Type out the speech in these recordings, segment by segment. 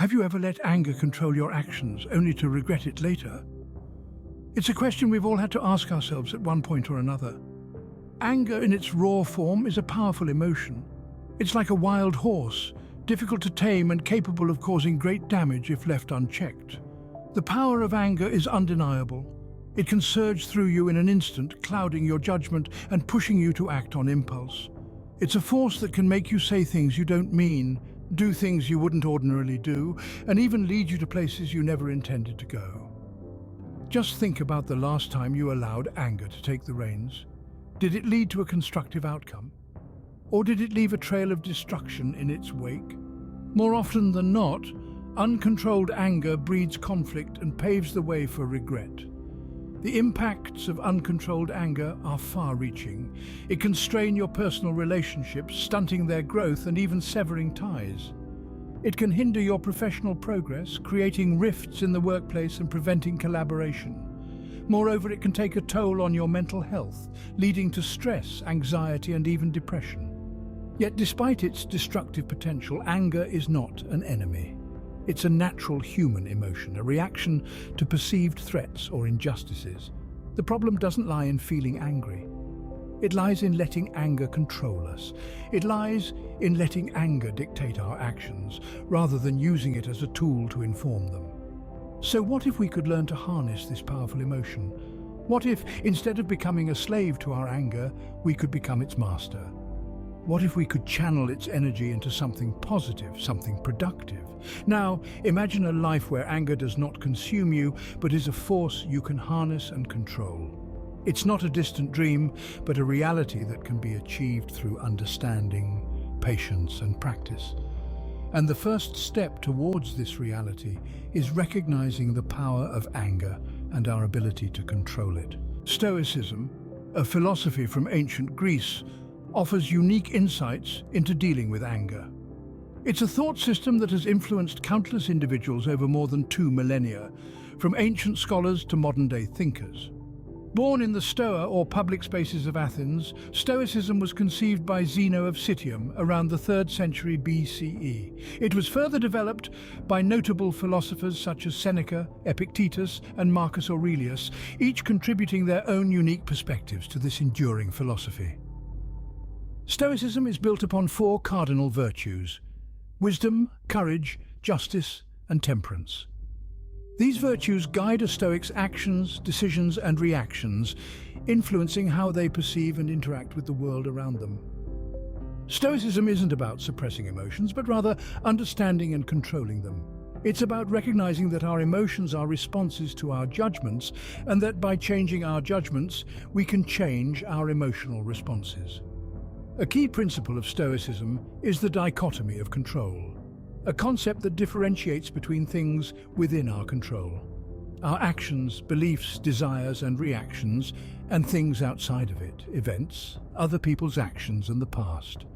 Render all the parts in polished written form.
Have you ever let anger control your actions, only to regret it later? It's a question we've all had to ask ourselves at one point or another. Anger in its raw form is a powerful emotion. It's like a wild horse, difficult to tame and capable of causing great damage if left unchecked. The power of anger is undeniable. It can surge through you in an instant, clouding your judgment and pushing you to act on impulse. It's a force that can make you say things you don't mean, do things you wouldn't ordinarily do, and even lead you to places you never intended to go. Just think about the last time you allowed anger to take the reins. Did it lead to a constructive outcome? Or did it leave a trail of destruction in its wake? More often than not, uncontrolled anger breeds conflict and paves the way for regret. The impacts of uncontrolled anger are far-reaching. It can strain your personal relationships, stunting their growth and even severing ties. It can hinder your professional progress, creating rifts in the workplace and preventing collaboration. Moreover, it can take a toll on your mental health, leading to stress, anxiety, and even depression. Yet despite its destructive potential, anger is not an enemy. It's a natural human emotion, a reaction to perceived threats or injustices. The problem doesn't lie in feeling angry. It lies in letting anger control us. It lies in letting anger dictate our actions, rather than using it as a tool to inform them. So what if we could learn to harness this powerful emotion? What if, instead of becoming a slave to our anger, we could become its master? What if we could channel its energy into something positive, something productive? Now, imagine a life where anger does not consume you, but is a force you can harness and control. It's not a distant dream, but a reality that can be achieved through understanding, patience, and practice. And the first step towards this reality is recognizing the power of anger and our ability to control it. Stoicism, a philosophy from ancient Greece, offers unique insights into dealing with anger. It's a thought system that has influenced countless individuals over more than 2 millennia, from ancient scholars to modern-day thinkers. Born in the Stoa, or public spaces of Athens, Stoicism was conceived by Zeno of Citium around the 3rd century BCE. It was further developed by notable philosophers such as Seneca, Epictetus, and Marcus Aurelius, each contributing their own unique perspectives to this enduring philosophy. Stoicism is built upon 4 cardinal virtues: wisdom, courage, justice, and temperance. These virtues guide a Stoic's actions, decisions, and reactions, influencing how they perceive and interact with the world around them. Stoicism isn't about suppressing emotions, but rather understanding and controlling them. It's about recognizing that our emotions are responses to our judgments, and that by changing our judgments, we can change our emotional responses. A key principle of Stoicism is the dichotomy of control, a concept that differentiates between things within our control, our actions, beliefs, desires, and reactions, and things outside of it, events, other people's actions, and the past.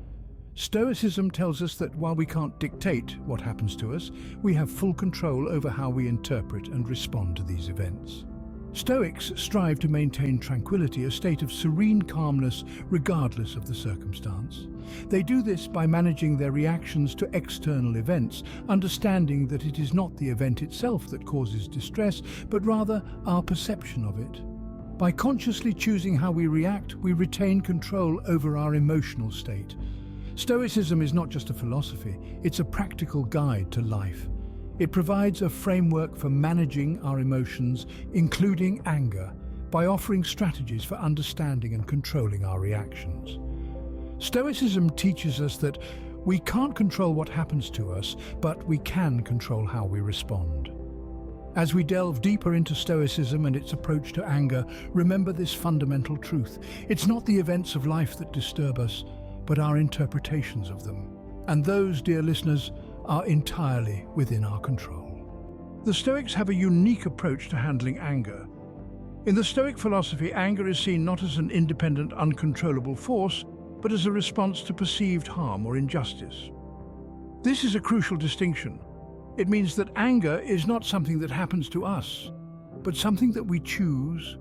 Stoicism tells us that while we can't dictate what happens to us, we have full control over how we interpret and respond to these events. Stoics strive to maintain tranquility, a state of serene calmness regardless of the circumstance. They do this by managing their reactions to external events, understanding that it is not the event itself that causes distress, but rather our perception of it. By consciously choosing how we react, we retain control over our emotional state. Stoicism is not just a philosophy, it's a practical guide to life. It provides a framework for managing our emotions, including anger, by offering strategies for understanding and controlling our reactions. Stoicism teaches us that we can't control what happens to us, but we can control how we respond. As we delve deeper into Stoicism and its approach to anger, remember this fundamental truth. It's not the events of life that disturb us, but our interpretations of them. And those, dear listeners, are entirely within our control. The Stoics have a unique approach to handling anger. In the Stoic philosophy, anger is seen not as an independent, uncontrollable force, but as a response to perceived harm or injustice. This is a crucial distinction. It means that anger is not something that happens to us, but something that we choose.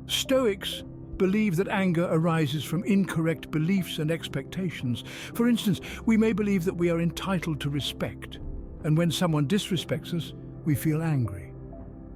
Stoics believe that anger arises from incorrect beliefs and expectations. For instance, we may believe that we are entitled to respect, And when someone disrespects us, we feel angry.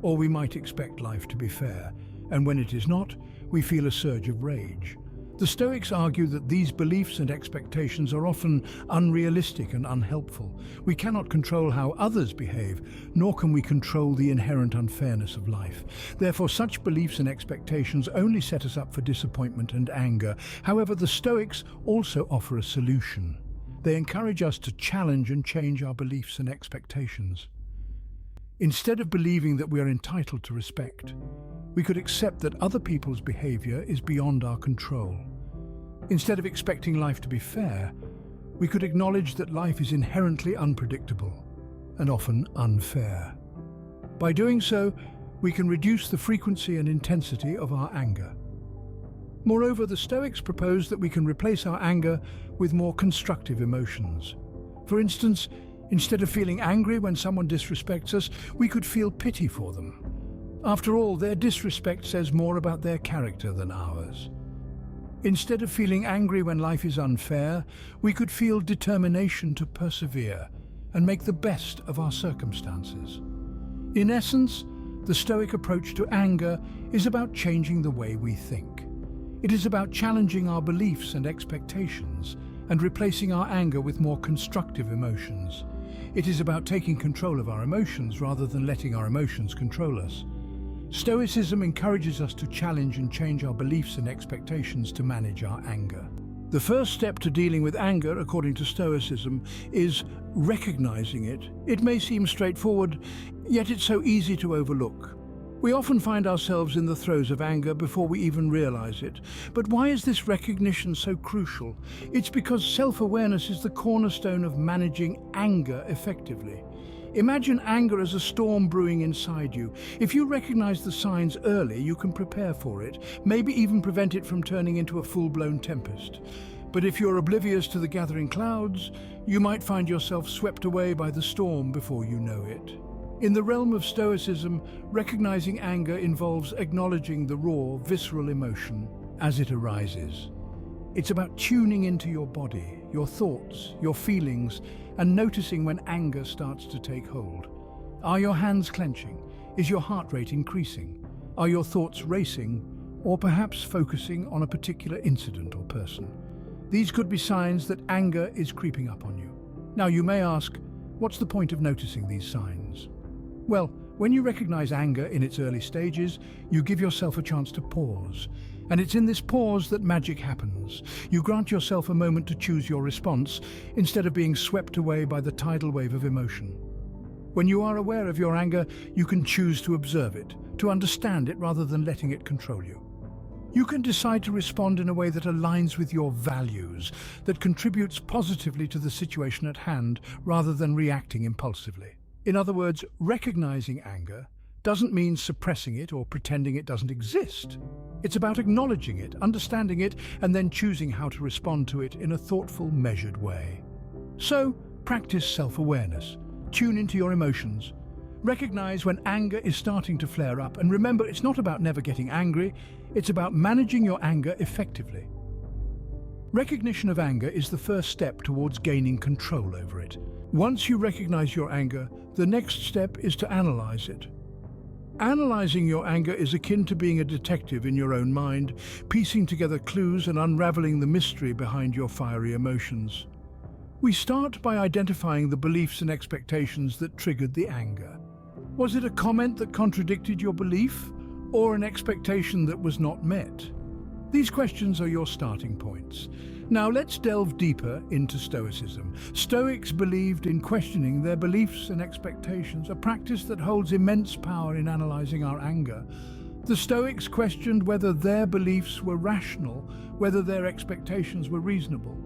Or we might expect life to be fair, and when it is not, we feel a surge of rage. The Stoics argue that these beliefs and expectations are often unrealistic and unhelpful. We cannot control how others behave, nor can we control the inherent unfairness of life. Therefore, such beliefs and expectations only set us up for disappointment and anger. However, the Stoics also offer a solution. They encourage us to challenge and change our beliefs and expectations. Instead of believing that we are entitled to respect, we could accept that other people's behavior is beyond our control. Instead of expecting life to be fair, we could acknowledge that life is inherently unpredictable and often unfair. By doing so, we can reduce the frequency and intensity of our anger. Moreover, the Stoics propose that we can replace our anger with more constructive emotions. For instance, instead of feeling angry when someone disrespects us, we could feel pity for them. After all, their disrespect says more about their character than ours. Instead of feeling angry when life is unfair, we could feel determination to persevere and make the best of our circumstances. In essence, the Stoic approach to anger is about changing the way we think. It is about challenging our beliefs and expectations and replacing our anger with more constructive emotions. It is about taking control of our emotions rather than letting our emotions control us. Stoicism encourages us to challenge and change our beliefs and expectations to manage our anger. The first step to dealing with anger, according to Stoicism, is recognizing it. It may seem straightforward, yet it's so easy to overlook. We often find ourselves in the throes of anger before we even realize it. But why is this recognition so crucial? It's because self-awareness is the cornerstone of managing anger effectively. Imagine anger as a storm brewing inside you. If you recognize the signs early, you can prepare for it, maybe even prevent it from turning into a full-blown tempest. But if you're oblivious to the gathering clouds, you might find yourself swept away by the storm before you know it. In the realm of Stoicism, recognizing anger involves acknowledging the raw, visceral emotion as it arises. It's about tuning into your body, your thoughts, your feelings, and noticing when anger starts to take hold. Are your hands clenching? Is your heart rate increasing? Are your thoughts racing, or perhaps focusing on a particular incident or person? These could be signs that anger is creeping up on you. Now you may ask, what's the point of noticing these signs? Well, when you recognize anger in its early stages, you give yourself a chance to pause. And it's in this pause that magic happens. You grant yourself a moment to choose your response instead of being swept away by the tidal wave of emotion. When you are aware of your anger, you can choose to observe it, to understand it rather than letting it control you. You can decide to respond in a way that aligns with your values, that contributes positively to the situation at hand rather than reacting impulsively. In other words, recognizing anger doesn't mean suppressing it or pretending it doesn't exist. It's about acknowledging it, understanding it, and then choosing how to respond to it in a thoughtful, measured way. So, practice self-awareness. Tune into your emotions. Recognize when anger is starting to flare up, and remember, it's not about never getting angry, it's about managing your anger effectively. Recognition of anger is the first step towards gaining control over it. Once you recognize your anger, the next step is to analyze it. Analyzing your anger is akin to being a detective in your own mind, piecing together clues and unraveling the mystery behind your fiery emotions. We start by identifying the beliefs and expectations that triggered the anger. Was it a comment that contradicted your belief, or an expectation that was not met? These questions are your starting points. Now let's delve deeper into Stoicism. Stoics believed in questioning their beliefs and expectations, a practice that holds immense power in analyzing our anger. The Stoics questioned whether their beliefs were rational, whether their expectations were reasonable.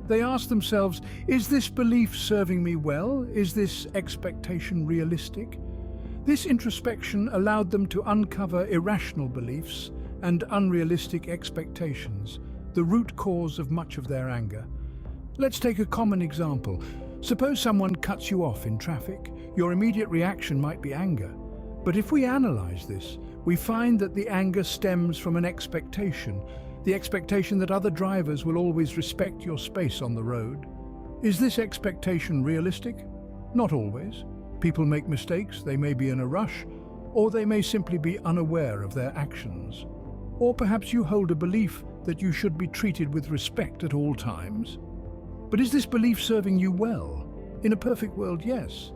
They asked themselves, is this belief serving me well? Is this expectation realistic? This introspection allowed them to uncover irrational beliefs and unrealistic expectations, the root cause of much of their anger. Let's take a common example. Suppose someone cuts you off in traffic. Your immediate reaction might be anger. But if we analyze this, we find that the anger stems from an expectation, the expectation that other drivers will always respect your space on the road. Is this expectation realistic? Not always. People make mistakes, they may be in a rush, or they may simply be unaware of their actions. Or perhaps you hold a belief that you should be treated with respect at all times. But is this belief serving you well? In a perfect world, yes.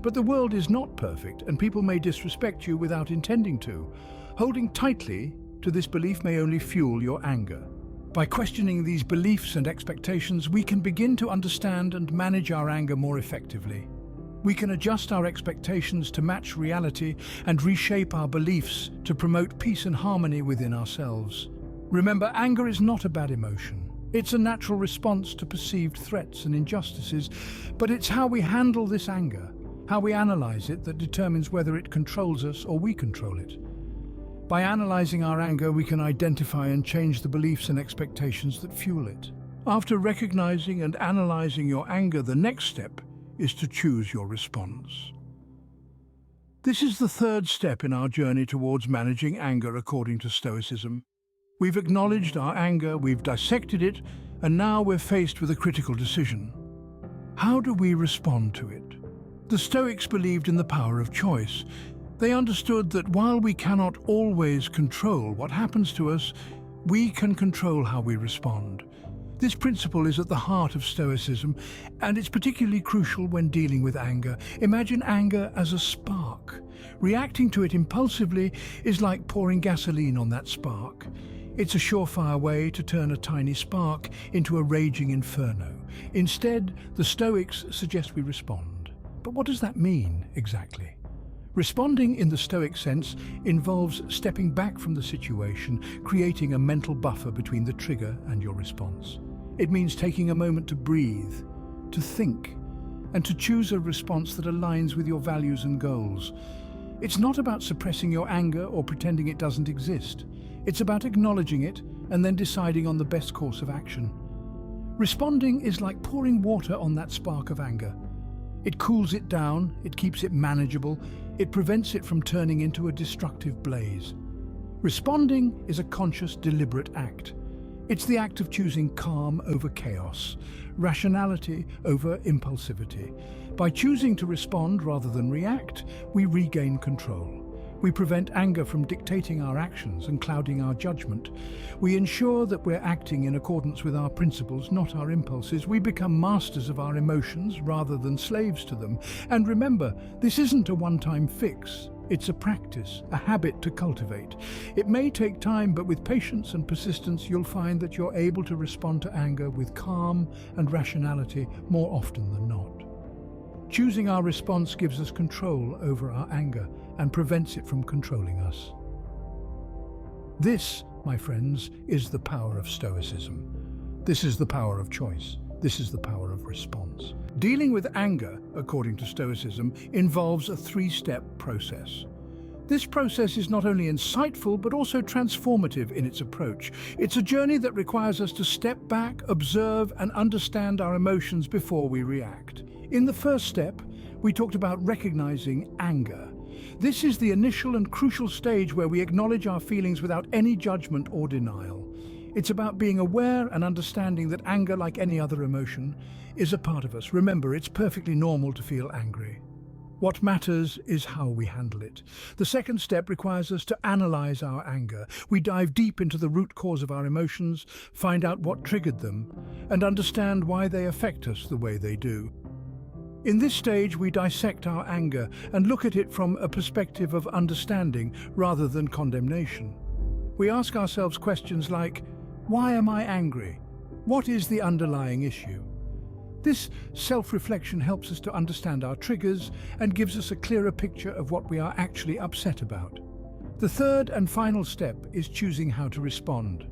But the world is not perfect, and people may disrespect you without intending to. Holding tightly to this belief may only fuel your anger. By questioning these beliefs and expectations, we can begin to understand and manage our anger more effectively. We can adjust our expectations to match reality and reshape our beliefs to promote peace and harmony within ourselves. Remember, anger is not a bad emotion. It's a natural response to perceived threats and injustices, but it's how we handle this anger, how we analyze it, that determines whether it controls us or we control it. By analyzing our anger, we can identify and change the beliefs and expectations that fuel it. After recognizing and analyzing your anger, the next step is to choose your response. This is the third step in our journey towards managing anger according to Stoicism. We've acknowledged our anger, we've dissected it, and now we're faced with a critical decision. How do we respond to it? The Stoics believed in the power of choice. They understood that while we cannot always control what happens to us, we can control how we respond. This principle is at the heart of Stoicism, and it's particularly crucial when dealing with anger. Imagine anger as a spark. Reacting to it impulsively is like pouring gasoline on that spark. It's a surefire way to turn a tiny spark into a raging inferno. Instead, the Stoics suggest we respond. But what does that mean exactly? Responding in the Stoic sense involves stepping back from the situation, creating a mental buffer between the trigger and your response. It means taking a moment to breathe, to think, and to choose a response that aligns with your values and goals. It's not about suppressing your anger or pretending it doesn't exist. It's about acknowledging it and then deciding on the best course of action. Responding is like pouring water on that spark of anger. It cools it down, it keeps it manageable, it prevents it from turning into a destructive blaze. Responding is a conscious, deliberate act. It's the act of choosing calm over chaos, rationality over impulsivity. By choosing to respond rather than react, we regain control. We prevent anger from dictating our actions and clouding our judgment. We ensure that we're acting in accordance with our principles, not our impulses. We become masters of our emotions rather than slaves to them. And remember, this isn't a one-time fix. It's a practice, a habit to cultivate. It may take time, but with patience and persistence, you'll find that you're able to respond to anger with calm and rationality more often than not. Choosing our response gives us control over our anger and prevents it from controlling us. This, my friends, is the power of Stoicism. This is the power of choice. This is the power of response. Dealing with anger, according to Stoicism, involves a three-step process. This process is not only insightful, but also transformative in its approach. It's a journey that requires us to step back, observe, and understand our emotions before we react. In the first step, we talked about recognizing anger. This is the initial and crucial stage where we acknowledge our feelings without any judgment or denial. It's about being aware and understanding that anger, like any other emotion, is a part of us. Remember, it's perfectly normal to feel angry. What matters is how we handle it. The second step requires us to analyze our anger. We dive deep into the root cause of our emotions, find out what triggered them, and understand why they affect us the way they do. In this stage, we dissect our anger and look at it from a perspective of understanding rather than condemnation. We ask ourselves questions like, why am I angry? What is the underlying issue? This self-reflection helps us to understand our triggers and gives us a clearer picture of what we are actually upset about. The third and final step is choosing how to respond.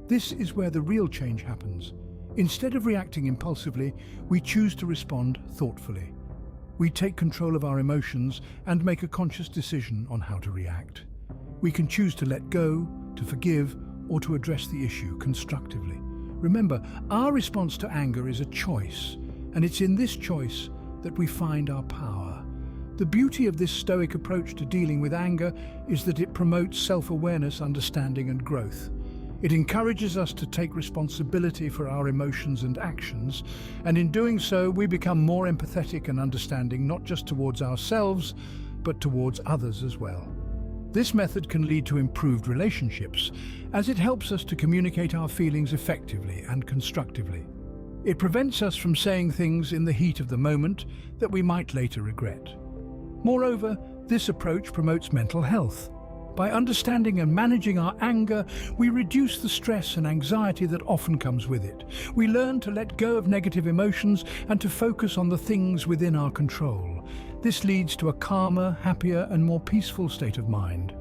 This is where the real change happens. Instead of reacting impulsively, we choose to respond thoughtfully. We take control of our emotions and make a conscious decision on how to react. We can choose to let go, to forgive, or to address the issue constructively. Remember, our response to anger is a choice, and it's in this choice that we find our power. The beauty of this Stoic approach to dealing with anger is that it promotes self-awareness, understanding, and growth. It encourages us to take responsibility for our emotions and actions, and in doing so, we become more empathetic and understanding not just towards ourselves, but towards others as well. This method can lead to improved relationships, as it helps us to communicate our feelings effectively and constructively. It prevents us from saying things in the heat of the moment that we might later regret. Moreover, this approach promotes mental health. By understanding and managing our anger, we reduce the stress and anxiety that often comes with it. We learn to let go of negative emotions and to focus on the things within our control. This leads to a calmer, happier, and more peaceful state of mind.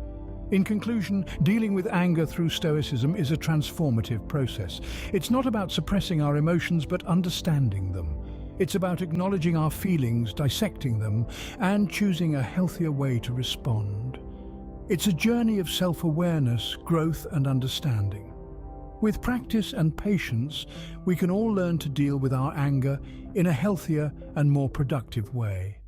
In conclusion, dealing with anger through Stoicism is a transformative process. It's not about suppressing our emotions, but understanding them. It's about acknowledging our feelings, dissecting them, and choosing a healthier way to respond. It's a journey of self-awareness, growth, and understanding. With practice and patience, we can all learn to deal with our anger in a healthier and more productive way.